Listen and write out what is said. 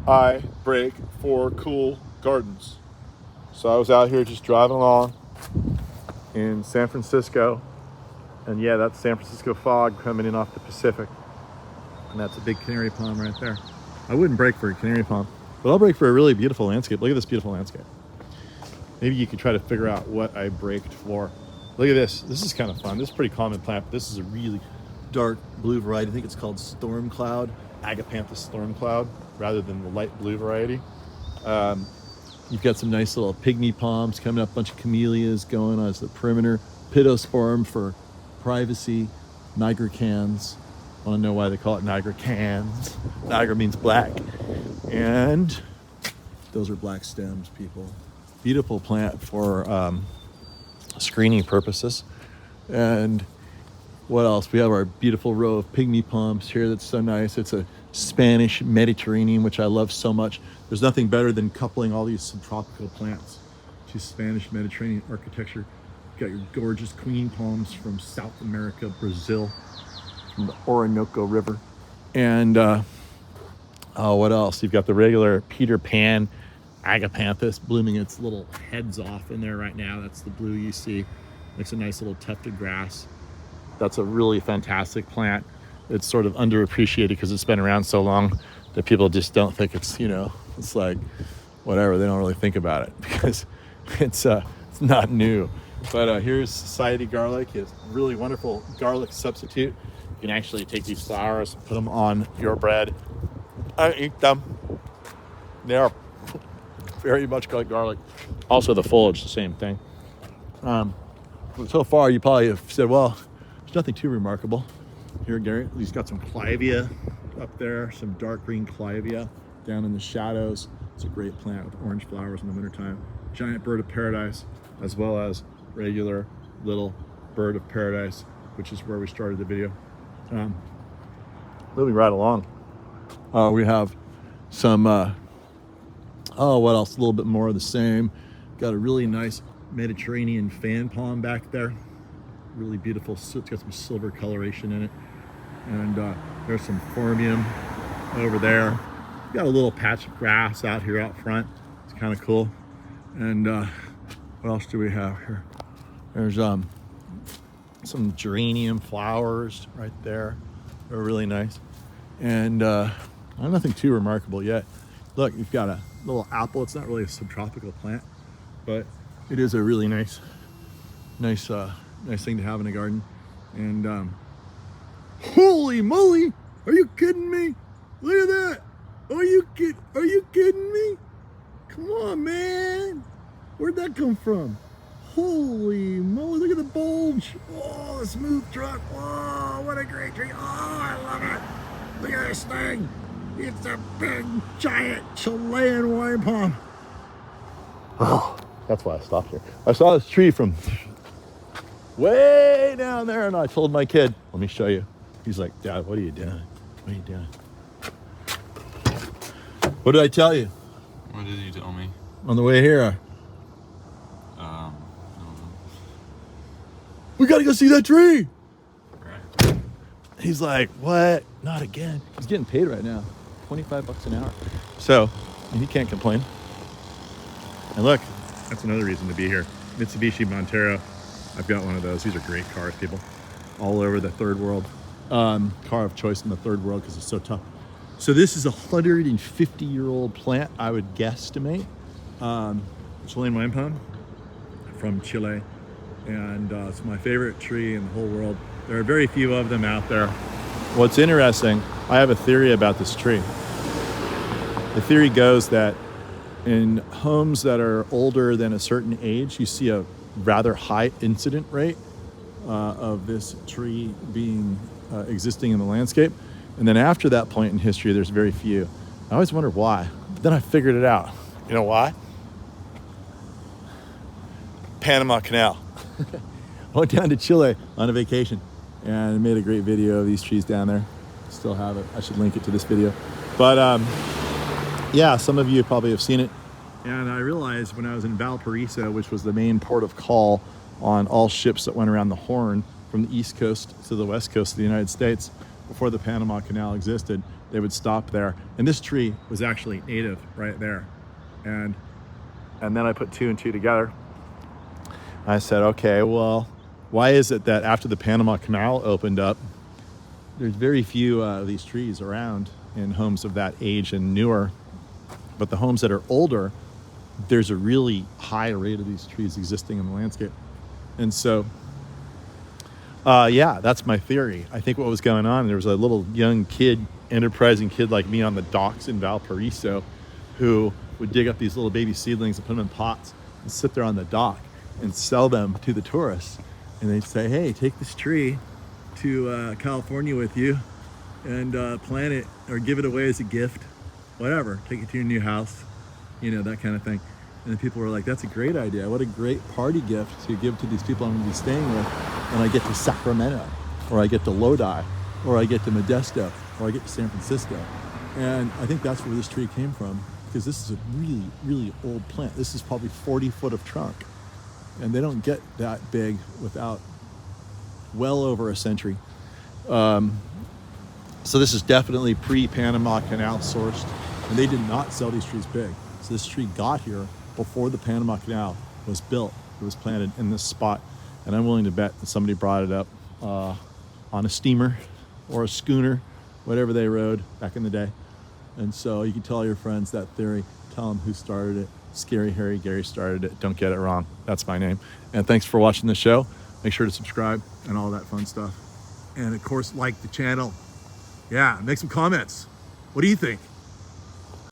I break for cool gardens. So I was out here just driving along in San Francisco. And yeah, that's San Francisco fog coming in off the Pacific. And that's a big canary palm right there. I wouldn't break for a canary palm, but I'll break for a really beautiful landscape. Look at this beautiful landscape. Maybe you could try to figure out what I braked for. Look at this. This is kind of fun. This is a pretty common plant, but this is a really dark blue variety. I think it's called storm cloud, Agapanthus storm cloud, rather than the light blue variety. You've got some nice little pygmy palms coming up, a bunch of camellias going on as the perimeter, pittosporum for privacy, nigricans. I want to know why they call it nigricans. Niger means black. And those are black stems, people. Beautiful plant for screening purposes. And what else? We have our beautiful row of pygmy palms here. That's so nice. It's a Spanish Mediterranean, which I love so much. There's nothing better than coupling all these subtropical plants to Spanish Mediterranean architecture. You've got your gorgeous queen palms from South America, Brazil, from the Orinoco River. And what else? You've got the regular Peter Pan Agapanthus blooming its little heads off in there right now. That's the blue you see. Makes a nice little tufted grass. That's a really fantastic plant. It's sort of underappreciated because it's been around so long that people just don't think it's, it's like whatever. They don't really think about it because it's not new. But here's society garlic. It's a really wonderful garlic substitute. You can actually take these flowers and put them on your bread. I eat them. They're very much like garlic. Also the foliage, the same thing. So far you probably have said, well, there's nothing too remarkable. Here, Gary, he's got some clivia up there, some dark green clivia down in the shadows. It's a great plant with orange flowers in the wintertime. Giant bird of paradise, as well as regular little bird of paradise, which is where we started the video. Moving right along, we have some, what else? A little bit more of the same. Got a really nice Mediterranean fan palm back there. Really beautiful. It's got some silver coloration in it. And there's some phormium over there. Got a little patch of grass out here out front. It's kind of cool. And what else do we have here? There's some geranium flowers right there. They're really nice. And nothing too remarkable yet. Look, you've got a little apple. It's not really a subtropical plant, but it is a really nice thing to have in a garden. And holy moly, are you kidding me? Look at that. Are you kidding me? Come on, man. Where'd that come from? Holy moly, look at the bulge. Oh, the smooth truck. Oh, what a great tree. Oh, I love it. Look at this thing. It's a big, giant Chilean wine palm. Oh, that's why I stopped here. I saw this tree from way down there, and I told my kid, let me show you. He's like, Dad, what are you doing? What are you doing? What did I tell you? What did you tell me? On the way here. I don't know. We gotta go see that tree. Right. He's like, what? Not again. He's getting paid right now, $25 an hour. So he can't complain. And look, that's another reason to be here. Mitsubishi Montero. I've got one of those. These are great cars, people. All over the third world. Car of choice in the third world because it's so tough. So this is a 150-year-old plant, I would guesstimate. Chilean wine palm from Chile. And it's my favorite tree in the whole world. There are very few of them out there. What's interesting, I have a theory about this tree. The theory goes that in homes that are older than a certain age, you see a rather high incident rate of this tree being existing in the landscape. And then after that point in history, there's very few. I always wonder why. But then I figured it out. You know why? Panama Canal. I went down to Chile on a vacation and made a great video of these trees down there. Still have it. I should link it to this video. But yeah, some of you probably have seen it. And I realized when I was in Valparaiso, which was the main port of call on all ships that went around the Horn from the East Coast to the West Coast of the United States before the Panama Canal existed, they would stop there. And this tree was actually native right there. And then I put 2 and 2 together. I said, okay, well, why is it that after the Panama Canal opened up, there's very few of these trees around in homes of that age and newer, but the homes that are older, there's a really high rate of these trees existing in the landscape. And so, yeah, that's my theory. I think what was going on, there was a little young kid, enterprising kid like me on the docks in Valparaiso who would dig up these little baby seedlings and put them in pots and sit there on the dock and sell them to the tourists. And they'd say, hey, take this tree to California with you and plant it or give it away as a gift, whatever, take it to your new house, you know, that kind of thing. And then people were like, that's a great idea. What a great party gift to give to these people I'm gonna be staying with when I get to Sacramento, or I get to Lodi, or I get to Modesto, or I get to San Francisco. And I think that's where this tree came from, because this is a really, really old plant. This is probably 40 foot of trunk. And they don't get that big without well over a century. So this is definitely pre-Panama Canal sourced, and they did not sell these trees big. So this tree got here before the Panama Canal was built. It was planted in this spot, and I'm willing to bet that somebody brought it up on a steamer or a schooner, whatever they rode back in the day. And so you can tell your friends that theory, tell them who started it. Scary Harry Gary started it. Don't get it wrong. That's my name. And thanks for watching the show. Make sure to subscribe and all that fun stuff. And of course, like the channel. Yeah, make some comments. What do you think?